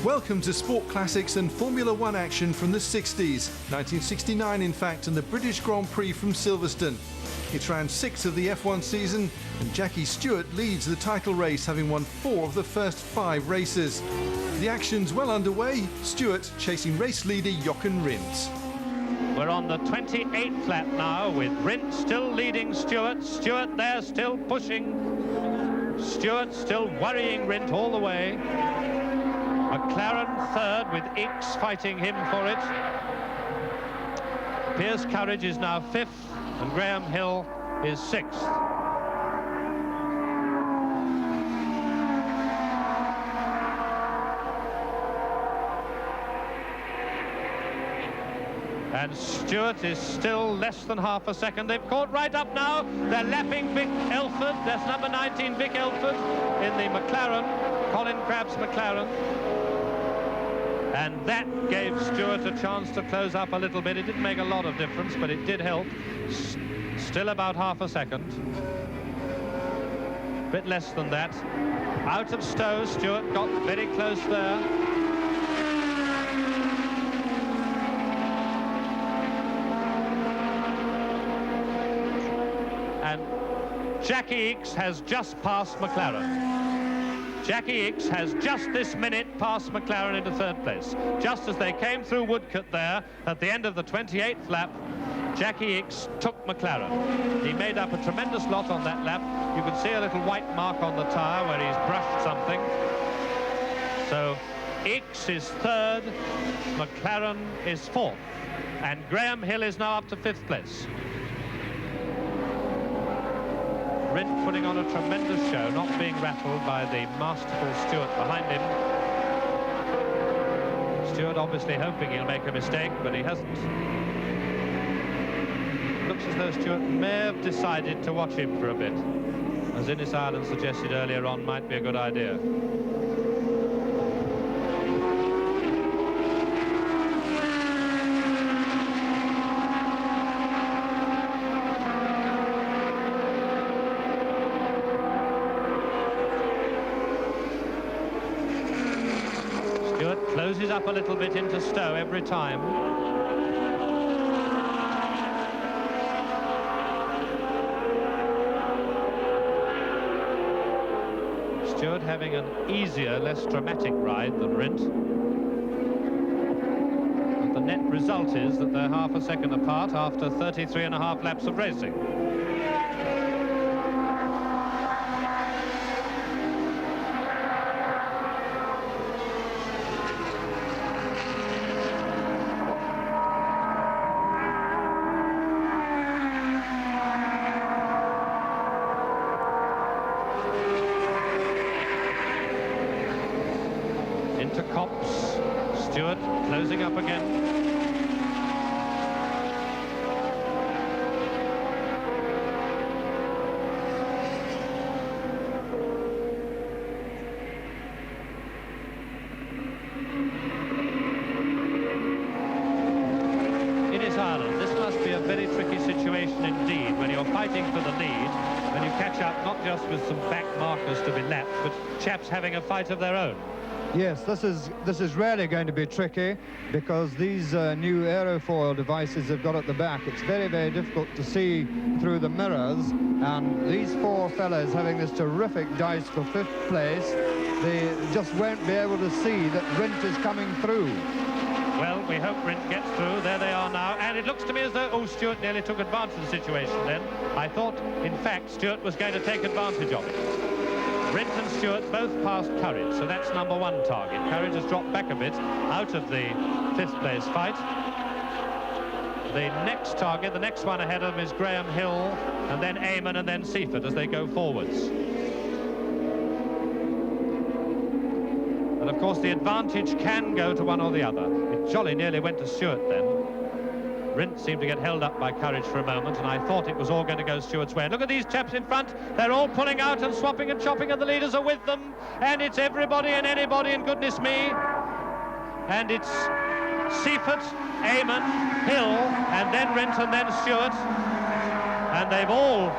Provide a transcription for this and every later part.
Welcome to Sport Classics and Formula One action from the 60s, 1969 in fact, and the British Grand Prix from Silverstone. It's round 6 of the F1 season and Jackie Stewart leads the title race, having won 4 of the first 5 races. The action's well underway, Stewart chasing race leader Jochen Rindt. We're on the 28th lap now with Rindt still leading Stewart. Stewart there still pushing. Stewart still worrying Rindt all the way. McLaren third with Ickx fighting him for it. Piers Courage is now 5th and Graham Hill is 6th. And Stewart is still less than half a second. They've caught right up now. They're lapping Vic Elford. That's number 19, Vic Elford, in the McLaren, Colin Crabb's McLaren. And that gave Stewart a chance to close up a little bit. It didn't make a lot of difference, but it did help. Still about half a second. Bit less than that. Out of Stowe, Stewart got very close there. And Jackie Ickx has just passed McLaren. Jackie Ickx has just this minute passed McLaren into 3rd place. Just as they came through Woodcote there, at the end of the 28th lap, Jackie Ickx took McLaren. He made up a tremendous lot on that lap. You could see a little white mark on the tyre where he's brushed something. So Ickx is 3rd, McLaren is 4th, and Graham Hill is now up to 5th place. Rindt putting on a tremendous show, not being rattled by the masterful Stewart behind him. Stewart obviously hoping he'll make a mistake, but he hasn't. Looks as though Stewart may have decided to watch him for a bit, as Innes Ireland suggested earlier on might be a good idea. Closes up a little bit into Stowe every time. Stewart having an easier, less dramatic ride than Rindt. But the net result is that they're half a second apart after 33.5 laps of racing. Into Copse, Stewart closing up again. Innes Ireland, this must be a very tricky situation indeed when you're fighting for the lead, when you catch up not just with some back markers to be lapped, but chaps having a fight of their own. Yes, this is really going to be tricky because these new aerofoil devices they've got at the back, it's very, very difficult to see through the mirrors, and these 4 fellas having this terrific dice for 5th place, they just won't be able to see that Rindt is coming through. Well, we hope Rindt gets through. There they are now, and it looks to me as though, oh, Stewart nearly took advantage of the situation then. I thought, in fact, Stewart was going to take advantage of it. Rindt and Stewart both passed Courage, so that's number 1 target. Courage has dropped back a bit out of the 5th place fight. The next target, the next one ahead of him is Graham Hill, and then Eamon, and then Seifert as they go forwards. And of course the advantage can go to one or the other. It jolly nearly went to Stewart then. Rindt seemed to get held up by Courage for a moment, and I thought it was all going to go Stewart's way. And look at these chaps in front. They're all pulling out and swapping and chopping, and the leaders are with them. And it's everybody and anybody, and goodness me. And it's Seifert, Eamon, Hill, and then Rindt, and then Stewart. And they've all,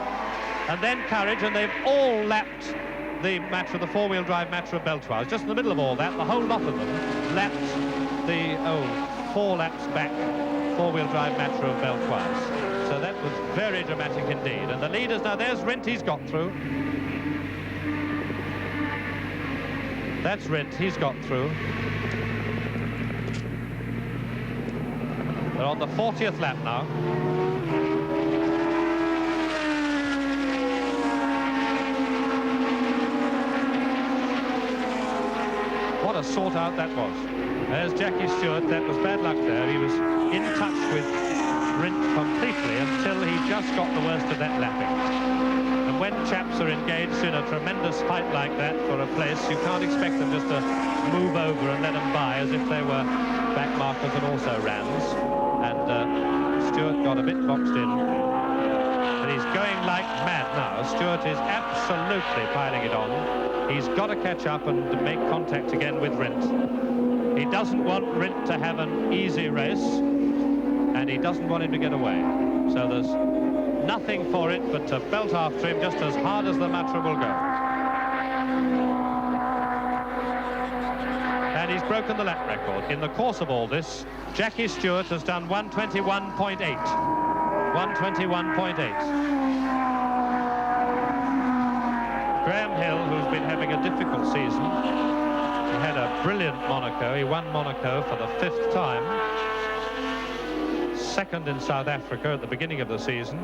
and then Courage, and they've all lapped the match of the four-wheel drive match of Beltoise. Just in the middle of all that, the whole lot of them lapped the 4 laps back four-wheel drive match of Beltoise. So that was very dramatic indeed. And the leaders now, there's Rindt, he's got through. That's Rindt, he's got through. They're on the 40th lap now. What a sort out that was. There's Jackie Stewart. That was bad luck there. He was in touch with Rindt completely until he just got the worst of that lapping. And when chaps are engaged in a tremendous fight like that for a place, you can't expect them just to move over and let them by as if they were back markers and also rans. And Stewart got a bit boxed in. And he's going like mad now. Stewart is absolutely piling it on. He's got to catch up and make contact again with Rindt. He doesn't want Rindt to have an easy race, and he doesn't want him to get away. So there's nothing for it but to belt after him just as hard as the Matra will go. And he's broken the lap record. In the course of all this, Jackie Stewart has done 121.8. 121.8. Graham Hill, who's been having a difficult season, he had a brilliant Monaco. He won Monaco for the 5th time. 2nd in South Africa at the beginning of the season.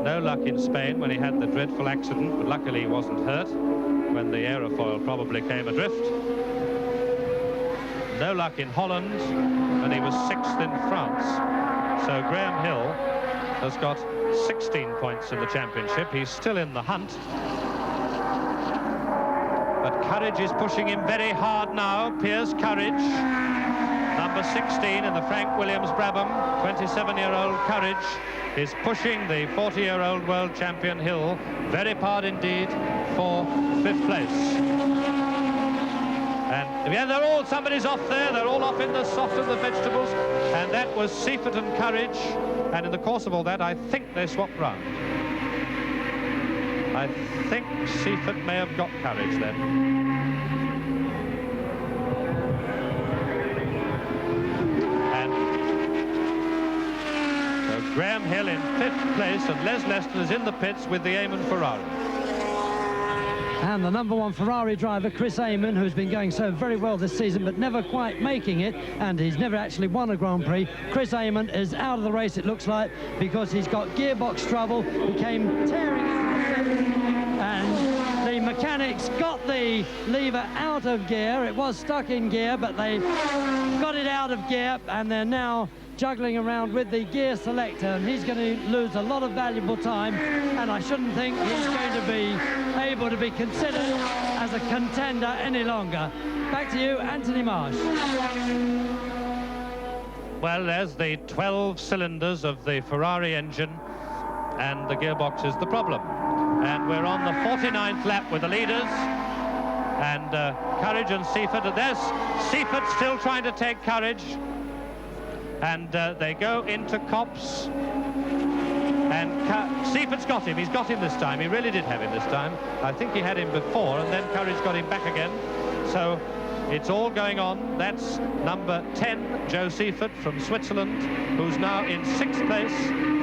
No luck in Spain when he had the dreadful accident, but luckily he wasn't hurt when the aerofoil probably came adrift. No luck in Holland, and he was 6th in France. So Graham Hill has got 16 points in the championship. He's still in the hunt. But Courage is pushing him very hard now. Piers Courage, number 16 in the Frank Williams Brabham, 27-year-old Courage is pushing the 40-year-old world champion Hill very hard indeed for 5th place. And yeah, they're all, somebody's off there, they're all off in the soft of the vegetables, and that was Seifert and Courage, and in the course of all that, I think they swapped round. I think Seifert may have got Courage then. And so Graham Hill in 5th place, and Les Leston is in the pits with the Eamon Ferrari. And the number 1 Ferrari driver, Chris Eamon, who's been going so very well this season but never quite making it, and he's never actually won a Grand Prix. Chris Eamon is out of the race, it looks like, because he's got gearbox trouble. He came tearing out of the pit, and the mechanics got the lever out of gear. It was stuck in gear, but they got it out of gear, and they're now juggling around with the gear selector, and he's going to lose a lot of valuable time, and I shouldn't think he's going to be able to be considered as a contender any longer. Back to you, Anthony Marsh. Well, there's the 12 cylinders of the Ferrari engine, and the gearbox is the problem. And we're on the 49th lap with the leaders, and Courage and Seifert, and there's Seifert still trying to take Courage. And they go into Copse, and Seifert's got him. He's got him this time. He really did have him this time. I think he had him before, and then Courage got him back again. So it's all going on. That's number 10, Joe Seifert from Switzerland, who's now in 6th place.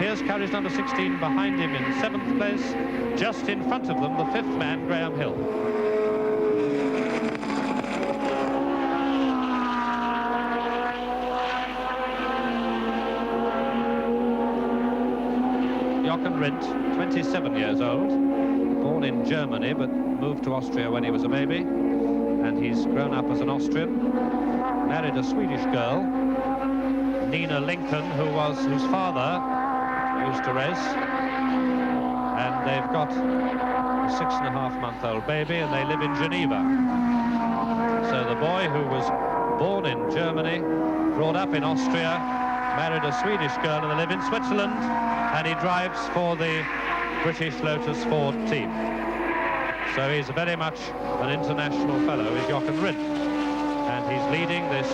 Here's Courage, number 16, behind him in 7th place. Just in front of them, the 5th man, Graham Hill. Jochen Rindt, 27 years old, born in Germany but moved to Austria when he was a baby, and he's grown up as an Austrian, married a Swedish girl, Nina Lincoln, whose father used to race, and they've got a 6.5-month-old baby, and they live in Geneva. So the boy, who was born in Germany, brought up in Austria, married a Swedish girl, and they live in Switzerland, and he drives for the British Lotus Ford team. So he's very much an international fellow, is Jochen Rindt. And he's leading this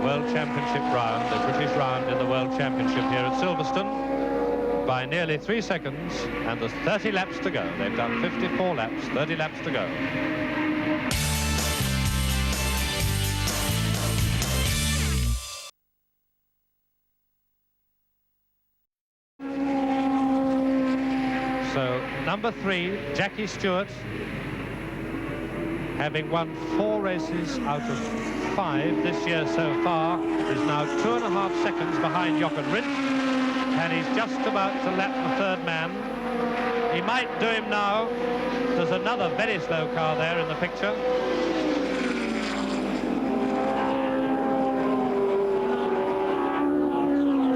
World Championship round, the British round in the World Championship here at Silverstone. by nearly 3 seconds, and there's 30 laps to go. They've done 54 laps, 30 laps to go. So, number 3, Jackie Stewart, having won 4 races out of 5 this year so far, is now 2.5 seconds behind Jochen Rindt, and he's just about to lap the third man. He might do him now. There's another very slow car there in the picture.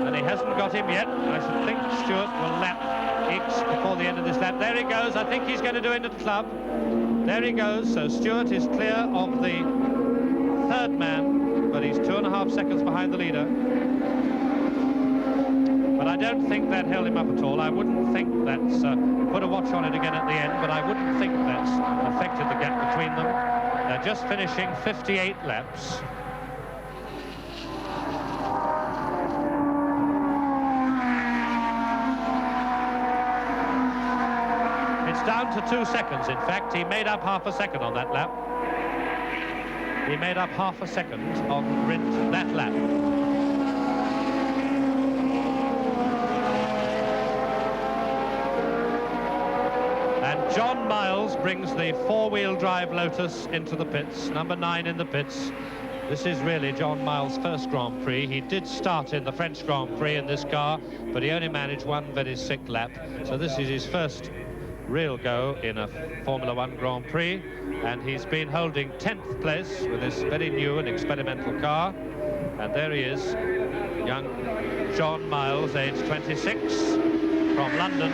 And he hasn't got him yet. I should think Stewart will lap Ickx before the end of this lap. There he goes. I think he's going to do into the club. There he goes. So Stewart is clear of the third man, but he's 2.5 seconds behind the leader. But I don't think that held him up at all. I wouldn't think that's put a watch on it again at the end, but I wouldn't think that's affected the gap between them. They're just finishing 58 laps. Down to 2 seconds, in fact. He made up half a second on that lap. He made up half a second on Rindt that lap. And John Miles brings the 4-wheel drive Lotus into the pits, number 9 in the pits. This is really John Miles' first Grand Prix. He did start in the French Grand Prix in this car, but he only managed one very sick lap. So this is his first real go in a Formula One Grand Prix, and he's been holding 10th place with this very new and experimental car. And there he is, young John Miles, age 26, from London.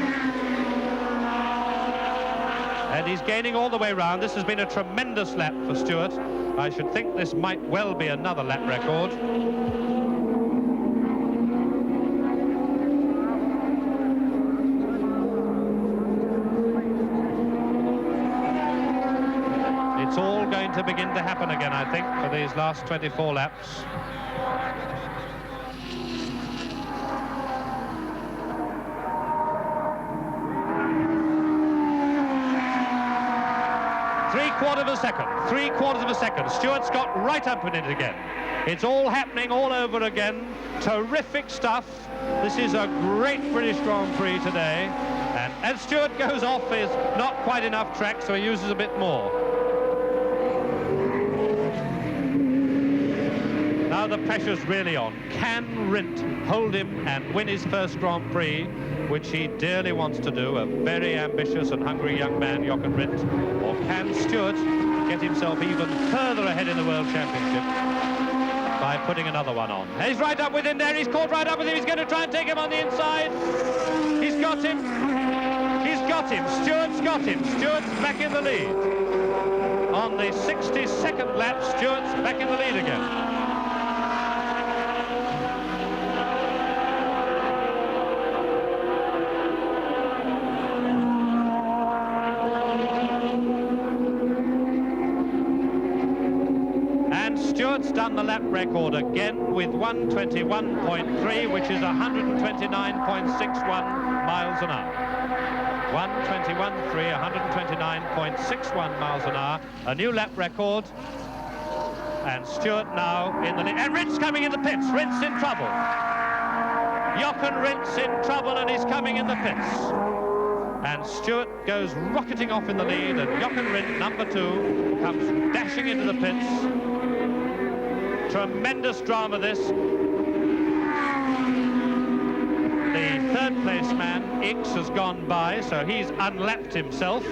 And he's gaining all the way round. This has been a tremendous lap for Stewart. I should think this might well be another lap record. It's all going to begin to happen again, I think, for these last 24 laps. Three-quarters of a second. Stewart's got right up in it again. It's all happening all over again. Terrific stuff. This is a great British Grand Prix today. And as Stewart goes off, is not quite enough track, so he uses a bit more. Now the pressure's really on. Can Rindt hold him and win his first Grand Prix, which he dearly wants to do, a very ambitious and hungry young man, Jochen Rindt? Or can Stewart get himself even further ahead in the World Championship by putting another one on? He's right up with him there. He's caught right up with him. He's going to try and take him on the inside. He's got him. He's got him. Stewart's got him. Stewart's back in the lead. On the 62nd lap, Stewart's back in the lead again. Stewart's done the lap record again with 121.3, which is 129.61 miles an hour. 121.3, 129.61 miles an hour. A new lap record. And Stewart now in the lead. And Rindt's coming in the pits. Rindt's in trouble. Jochen Rindt's in trouble, and he's coming in the pits. And Stewart goes rocketing off in the lead, and Jochen Rindt, number 2, comes dashing into the pits. Tremendous drama, this. The third place man, Ickx, has gone by, so he's unlapped himself.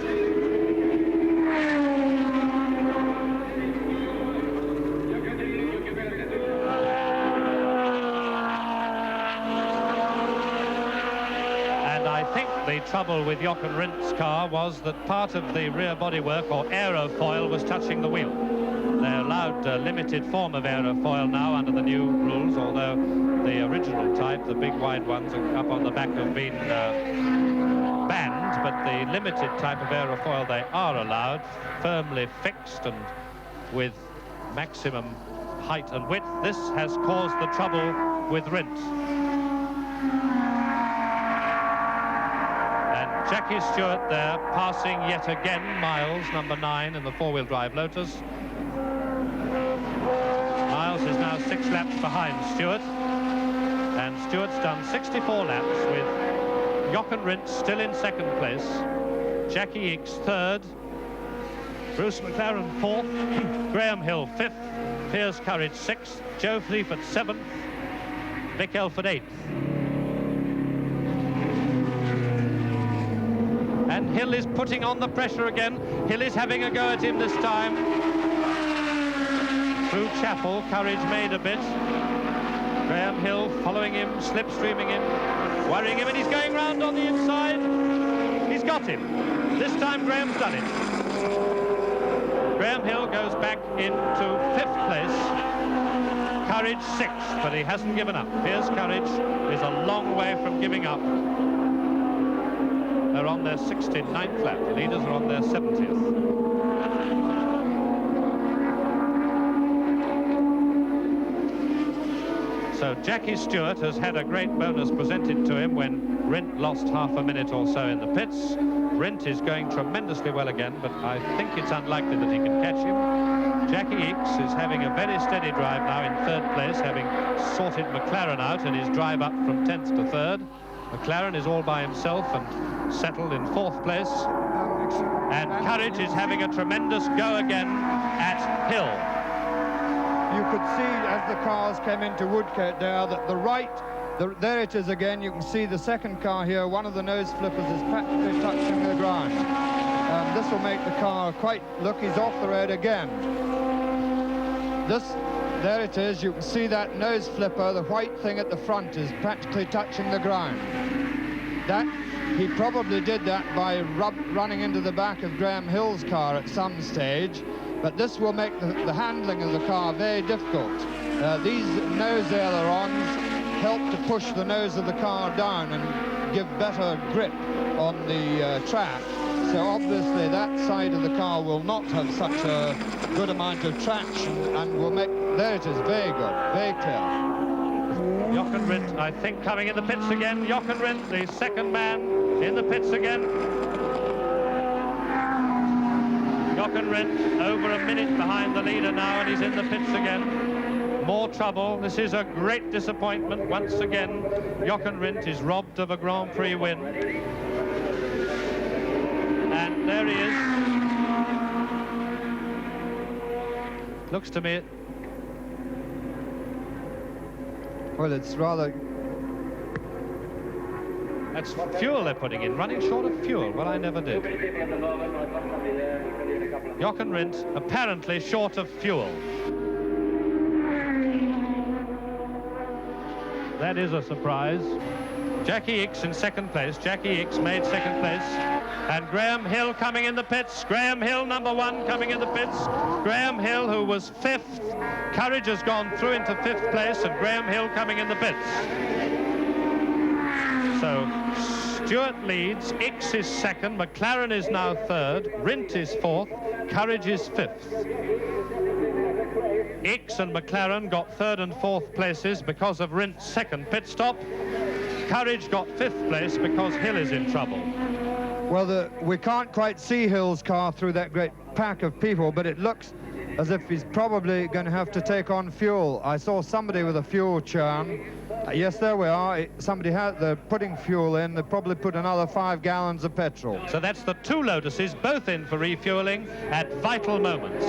And I think the trouble with Jochen Rindt's car was that part of the rear bodywork, or aerofoil, was touching the wheel. They're allowed a limited form of aerofoil now under the new rules, although the original type, the big wide ones up on the back, have been banned, but the limited type of aerofoil they are allowed, firmly fixed and with maximum height and width. This has caused the trouble with Rindt. Jackie Stewart there, passing yet again Miles, number 9 in the four-wheel drive Lotus. Miles is now 6 laps behind Stewart, and Stewart's done 64 laps with Jochen Rindt still in second place, Jackie Ickx third, Bruce McLaren fourth, Graham Hill fifth, Piers Courage sixth, Joe Fleetwood seventh, Vic Elford eighth. And Hill is putting on the pressure again. Hill is having a go at him this time. Through Chapel, Courage made a bit. Graham Hill following him, slipstreaming him, worrying him, and he's going round on the inside. He's got him. This time Graham's done it. Graham Hill goes back into 5th place. Courage 6th, but he hasn't given up. Piers Courage is a long way from giving up. They're on their 69th lap. The leaders are on their 70th. So Jackie Stewart has had a great bonus presented to him when Rindt lost half a minute or so in the pits. Rindt is going tremendously well again, but I think it's unlikely that he can catch him. Jackie Ickx is having a very steady drive now in 3rd place, having sorted McLaren out in his drive up from 10th to 3rd. McLaren is all by himself and settled in 4th place. And Courage is having a tremendous go again at Hill. You could see as the cars came into Woodcote there that there it is again. You can see the second car here. One of the nose flippers is practically touching the ground. This will make the car quite look. He's off the road again. There it is. You can see that nose flipper, the white thing at the front, is practically touching the ground. He probably did that by running into the back of Graham Hill's car at some stage. But this will make the handling of the car very difficult. These nose ailerons help to push the nose of the car down and give better grip on the track. So obviously that side of the car will not have such a good amount of traction and will make... There it is, very good, very clear. Jochen Rindt, I think, coming in the pits again. Jochen Rindt, the second man in the pits again. Jochen Rindt over a minute behind the leader now, and he's in the pits again. More trouble. This is a great disappointment once again. Jochen Rindt is robbed of a Grand Prix win. And there he is. Looks to me... Well, it's rather... That's fuel they're putting in, running short of fuel. Well, I never did. Jochen Rindt apparently short of fuel. That is a surprise. Jackie Ickx in 2nd place. Jackie Ickx made 2nd place. And Graham Hill coming in the pits. Graham Hill, number 1, coming in the pits. Graham Hill, who was 5th. Courage has gone through into 5th place, and Graham Hill coming in the pits. So Stewart leads, Ickx is 2nd, McLaren is now 3rd, Rindt is 4th, Courage is 5th. Ickx and McLaren got 3rd and 4th places because of Rindt's 2nd pit stop. Courage got 5th place because Hill is in trouble. Well, we can't quite see Hill's car through that great pack of people, but it looks as if he's probably going to have to take on fuel. I saw somebody with a fuel churn. Yes, there we are. They're putting fuel in. They probably put another 5 gallons of petrol. So that's the 2 Lotuses, both in for refueling at vital moments.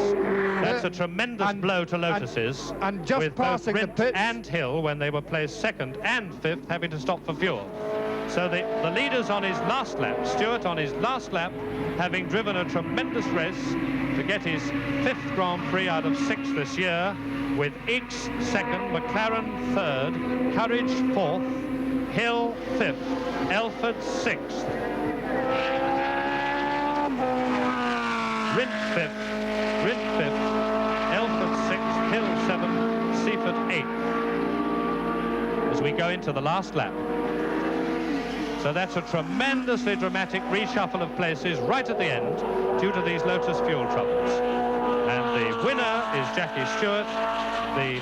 That's a tremendous blow to Lotuses. And just with passing both the Rindt pits. and Hill, when they were placed 2nd and 5th, having to stop for fuel. So the leader's on his last lap, Stewart on his last lap, having driven a tremendous race to get his 5th Grand Prix out of 6 this year, with Ickx 2nd, McLaren 3rd, Courage 4th, Hill 5th, Elford 6th, Rindt 5th, Elford 6th, Hill 7th, Seaford 8th, as we go into the last lap. So that's a tremendously dramatic reshuffle of places right at the end due to these Lotus fuel troubles. And the winner is Jackie Stewart. the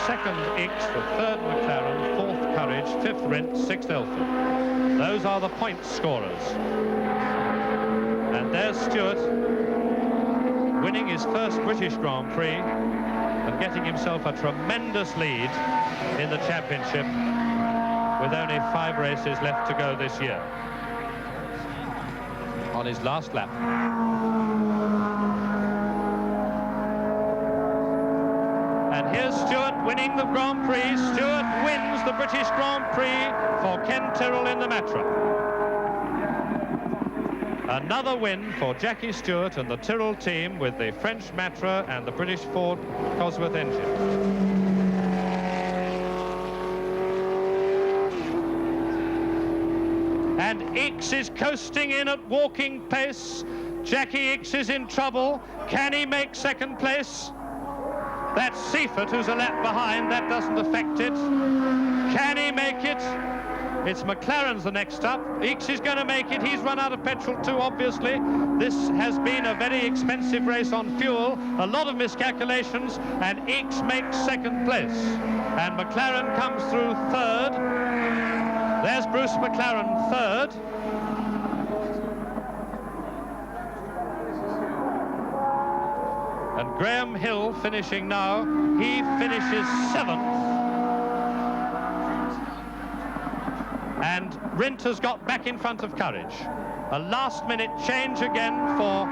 second Ickx, the third McLaren, fourth Courage, fifth Rindt, sixth Elford. Those are the point scorers. And there's Stewart winning his first British Grand Prix and getting himself a tremendous lead in the championship with only 5 races left to go this year. On his last lap. And here's Stewart winning the Grand Prix. Stewart wins the British Grand Prix for Ken Tyrrell in the Matra. Another win for Jackie Stewart and the Tyrrell team with the French Matra and the British Ford Cosworth engine. And Ickx is coasting in at walking pace. Jackie Ickx is in trouble. Can he make second place? That's Seifert who's a lap behind. That doesn't affect it. Can he make it? It's McLaren's the next up. Ickx is going to make it. He's run out of petrol too, obviously. This has been a very expensive race on fuel. A lot of miscalculations, and Ickx makes second place. And McLaren comes through third. There's Bruce McLaren third. And Graham Hill finishing now. He finishes 7th. And Rindt has got back in front of Courage. A last-minute change again for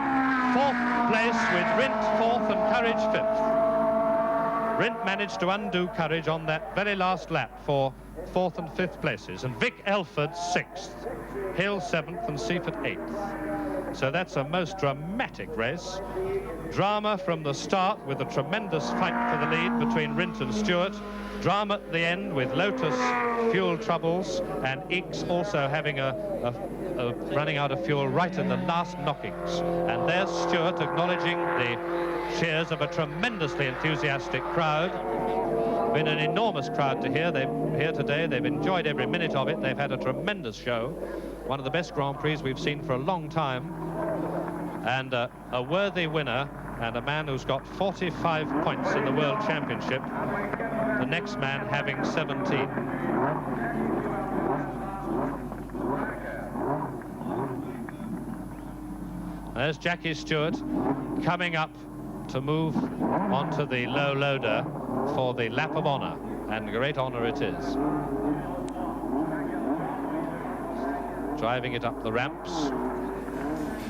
4th place with Rindt 4th and Courage 5th. Rindt managed to undo Courage on that very last lap for 4th and 5th places. And Vic Elford 6th, Hill 7th and Seifert 8th. So that's a most dramatic race. Drama from the start with a tremendous fight for the lead between Rindt and Stewart. Drama at the end with Lotus fuel troubles and Ickx also having a running out of fuel right in the last knockings. And there's Stewart acknowledging the cheers of a tremendously enthusiastic crowd. Been an enormous crowd to hear. They're here today. They've enjoyed every minute of it. They've had a tremendous show. One of the best Grand Prix we've seen for a long time. And a worthy winner and a man who's got 45 points in the World Championship. The next man having 17. There's Jackie Stewart coming up to move onto the low loader for the lap of honour, and great honour it is. Driving it up the ramps.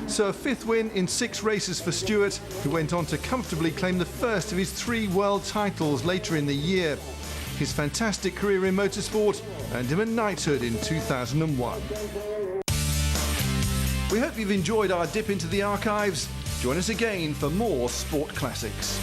So a 5th win in 6 races for Stewart, who went on to comfortably claim the first of his 3 world titles later in the year. His fantastic career in motorsport earned him a knighthood in 2001. We hope you've enjoyed our dip into the archives. Join us again for more sport classics.